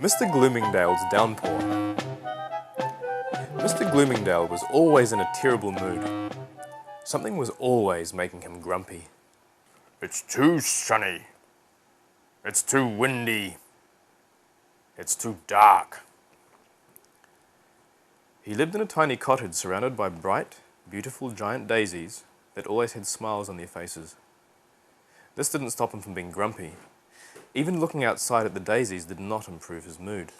Mr. Gloomingdale's Downpour. Mr. Gloomingdale was always in a terrible mood. Something was always making him grumpy. It's too sunny. It's too windy. It's too dark. He lived in a tiny cottage surrounded by bright, beautiful giant daisies that always had smiles on their faces. This didn't stop him from being grumpy. Even looking outside at the daisies did not improve his mood.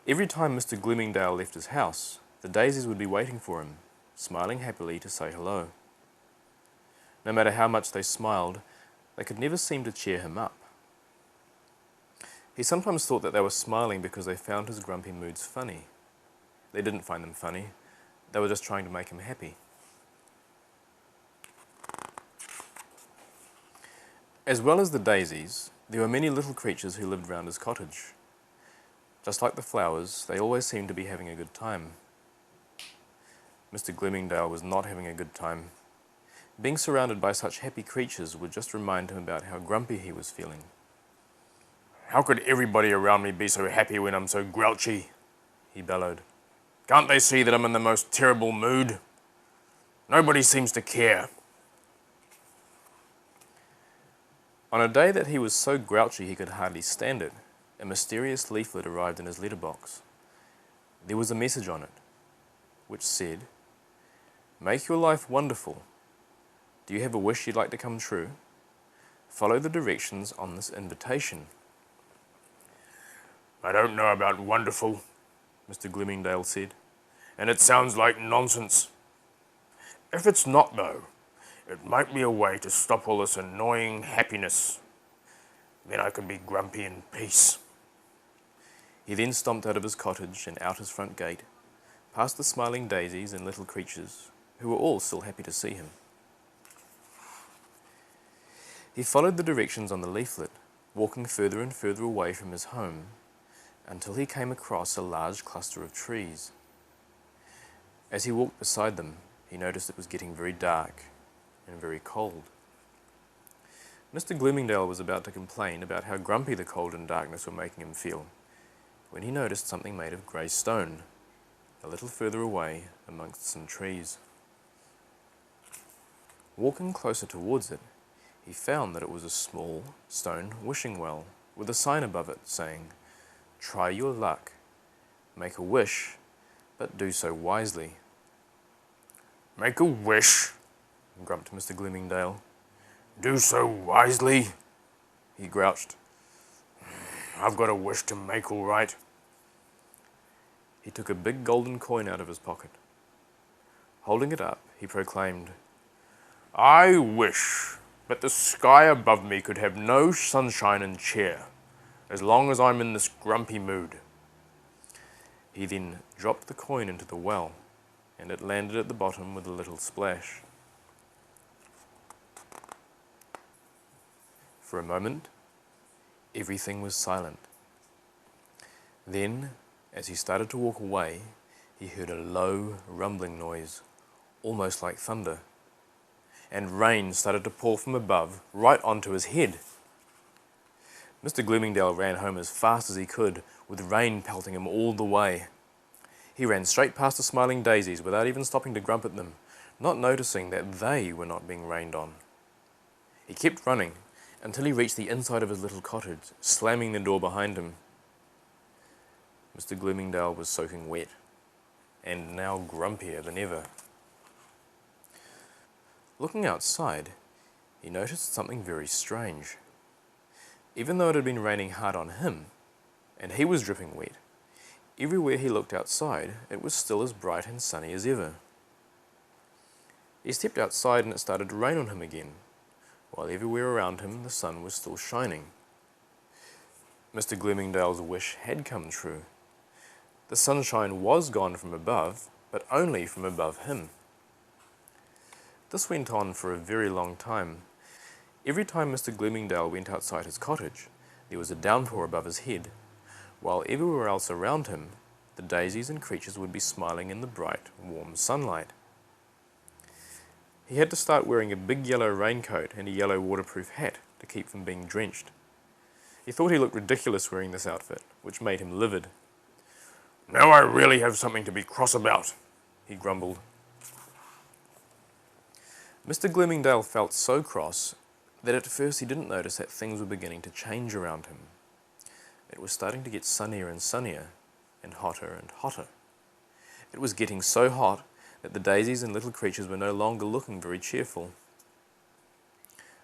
Every time Mr. Gloomingdale left his house, the daisies would be waiting for him, smiling happily to say hello. No matter how much they smiled, they could never seem to cheer him up. He sometimes thought that they were smiling because they found his grumpy moods funny. They didn't find them funny, they were just trying to make him happy. As well as the daisies, there were many little creatures who lived round his cottage. Just like the flowers, they always seemed to be having a good time. Mr. Gloomingdale was not having a good time. Being surrounded by such happy creatures would just remind him about how grumpy he was feeling. How could everybody around me be so happy when I'm so grouchy? He bellowed. Can't they see that I'm in the most terrible mood? Nobody seems to care. On a day that he was so grouchy he could hardly stand it, a mysterious leaflet arrived in his letterbox. There was a message on it, which said, "Make your life wonderful. Do you have a wish you'd like to come true? Follow the directions on this invitation." I don't know about wonderful, Mr. Gloomingdale said, and it sounds like nonsense. If it's not, though, it might be a way to stop all this annoying happiness. Then I can be grumpy in peace. He then stomped out of his cottage and out his front gate, past the smiling daisies and little creatures, who were all still happy to see him. He followed the directions on the leaflet, walking further and further away from his home, until he came across a large cluster of trees. As he walked beside them, he noticed it was getting very dark and very cold. Mr. Gloomingdale was about to complain about how grumpy the cold and darkness were making him feel, when he noticed something made of grey stone, a little further away amongst some trees. Walking closer towards it, he found that it was a small stone wishing well with a sign above it saying, "Try your luck. Make a wish, but do so wisely." Make a wish, grumped Mr. Gloomingdale. Do so wisely, he grouched. I've got a wish to make, all right. He took a big golden coin out of his pocket. Holding it up, he proclaimed, I wish that the sky above me could have no sunshine and cheer, as long as I'm in this grumpy mood. He then dropped the coin into the well, and it landed at the bottom with a little splash. For a moment, everything was silent. Then, as he started to walk away, he heard a low, rumbling noise, almost like thunder, and rain started to pour from above right onto his head. Mr. Gloomingdale ran home as fast as he could, with rain pelting him all the way. He ran straight past the smiling daisies without even stopping to grump at them, not noticing that they were not being rained on. He kept running until he reached the inside of his little cottage, slamming the door behind him. Mr. Gloomingdale was soaking wet, and now grumpier than ever. Looking outside, he noticed something very strange. Even though it had been raining hard on him, and he was dripping wet, everywhere he looked outside, it was still as bright and sunny as ever. He stepped outside and it started to rain on him again, while everywhere around him the sun was still shining. Mr. Gloomingdale's wish had come true. The sunshine was gone from above, but only from above him. This went on for a very long time. Every time Mr. Gloomingdale went outside his cottage, there was a downpour above his head, while everywhere else around him, the daisies and creatures would be smiling in the bright, warm sunlight. He had to start wearing a big yellow raincoat and a yellow waterproof hat to keep from being drenched. He thought he looked ridiculous wearing this outfit, which made him livid. Now I really have something to be cross about, He grumbled. Mr. Gloomingdale felt so cross that at first he didn't notice that things were beginning to change around him. It was starting to get sunnier and sunnier, and hotter. It was getting so hot that the daisies and little creatures were no longer looking very cheerful.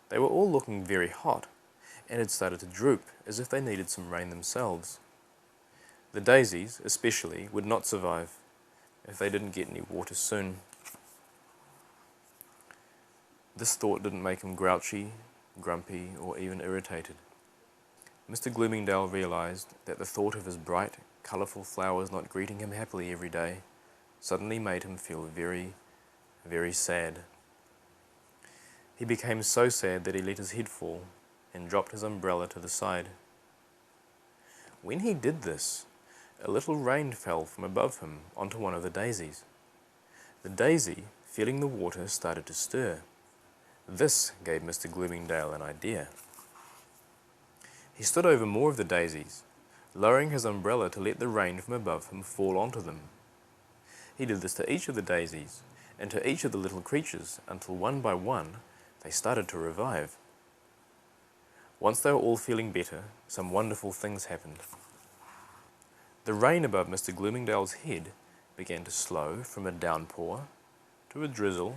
They were all looking very hot, and had started to droop as if they needed some rain themselves. The daisies, especially, would not survive if they didn't get any water soon. This thought didn't make him grouchy, grumpy, or even irritated. Mr. Gloomingdale realized that the thought of his bright, colourful flowers not greeting him happily every day suddenly made him feel very, very sad. He became so sad that he let his head fall and dropped his umbrella to the side. When he did this, a little rain fell from above him onto one of the daisies. The daisy, feeling the water, started to stir. This gave Mr. Gloomingdale an idea. He stood over more of the daisies, lowering his umbrella to let the rain from above him fall onto them. He did this to each of the daisies, and to each of the little creatures, until one by one they started to revive. Once they were all feeling better, some wonderful things happened. The rain above Mr. Gloomingdale's head began to slow from a downpour, to a drizzle,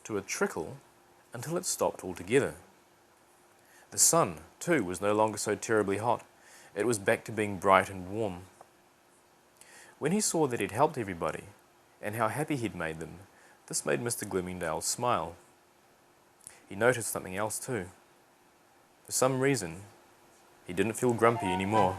to a trickle, until it stopped altogether. The sun, too, was no longer so terribly hot. It was back to being bright and warm. When he saw that he'd helped everybody, and how happy he'd made them, this made Mr. Gloomingdale smile. He noticed something else too. For some reason, he didn't feel grumpy anymore.